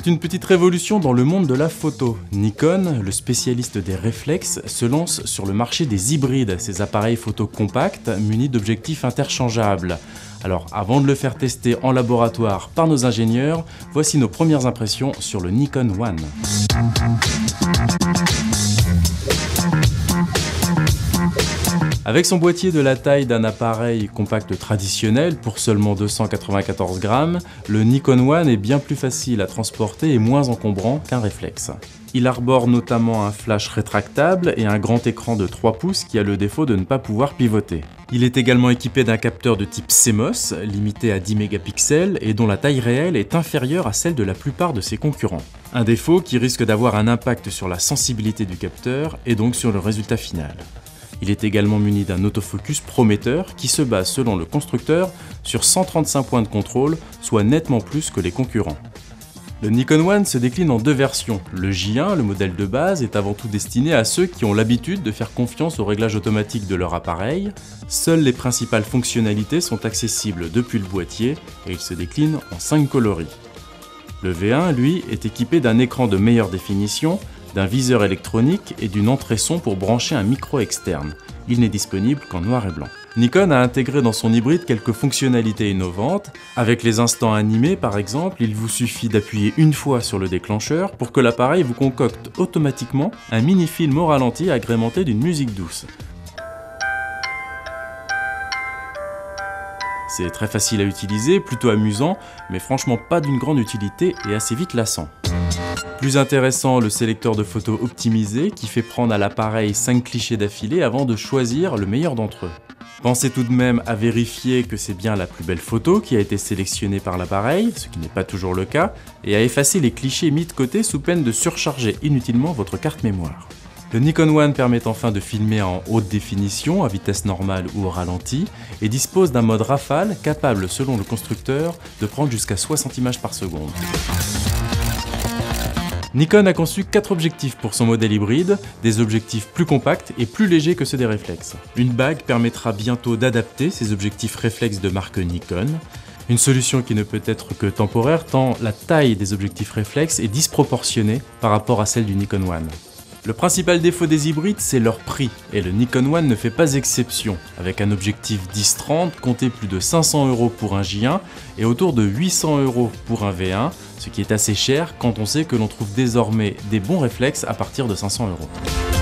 C'est une petite révolution dans le monde de la photo. Nikon, le spécialiste des réflexes, se lance sur le marché des hybrides, ces appareils photo compacts munis d'objectifs interchangeables. Alors avant de le faire tester en laboratoire par nos ingénieurs, voici nos premières impressions sur le Nikon One. Avec son boîtier de la taille d'un appareil compact traditionnel pour seulement 294 grammes, le Nikon One est bien plus facile à transporter et moins encombrant qu'un réflexe. Il arbore notamment un flash rétractable et un grand écran de 3 pouces qui a le défaut de ne pas pouvoir pivoter. Il est également équipé d'un capteur de type CMOS, limité à 10 mégapixels et dont la taille réelle est inférieure à celle de la plupart de ses concurrents. Un défaut qui risque d'avoir un impact sur la sensibilité du capteur et donc sur le résultat final. Il est également muni d'un autofocus prometteur qui se base selon le constructeur sur 135 points de contrôle, soit nettement plus que les concurrents. Le Nikon One se décline en deux versions. Le J1, le modèle de base, est avant tout destiné à ceux qui ont l'habitude de faire confiance au réglage automatique de leur appareil. Seules les principales fonctionnalités sont accessibles depuis le boîtier et il se décline en 5 coloris. Le V1, lui, est équipé d'un écran de meilleure définition, d'un viseur électronique et d'une entrée son pour brancher un micro externe. Il n'est disponible qu'en noir et blanc. Nikon a intégré dans son hybride quelques fonctionnalités innovantes. Avec les instants animés par exemple, il vous suffit d'appuyer une fois sur le déclencheur pour que l'appareil vous concocte automatiquement un mini-film au ralenti agrémenté d'une musique douce. C'est très facile à utiliser, plutôt amusant, mais franchement pas d'une grande utilité et assez vite lassant. Plus intéressant, le sélecteur de photos optimisé qui fait prendre à l'appareil 5 clichés d'affilée avant de choisir le meilleur d'entre eux. Pensez tout de même à vérifier que c'est bien la plus belle photo qui a été sélectionnée par l'appareil, ce qui n'est pas toujours le cas, et à effacer les clichés mis de côté sous peine de surcharger inutilement votre carte mémoire. Le Nikon One permet enfin de filmer en haute définition, à vitesse normale ou au ralenti, et dispose d'un mode rafale capable, selon le constructeur, de prendre jusqu'à 60 images par seconde. Nikon a conçu 4 objectifs pour son modèle hybride, des objectifs plus compacts et plus légers que ceux des réflexes. Une bague permettra bientôt d'adapter ces objectifs réflexes de marque Nikon, une solution qui ne peut être que temporaire tant la taille des objectifs réflexes est disproportionnée par rapport à celle du Nikon One. Le principal défaut des hybrides, c'est leur prix, et le Nikon One ne fait pas exception. Avec un objectif 10-30, comptez plus de 500 € pour un J1 et autour de 800 € pour un V1, ce qui est assez cher quand on sait que l'on trouve désormais des bons réflexes à partir de 500 €.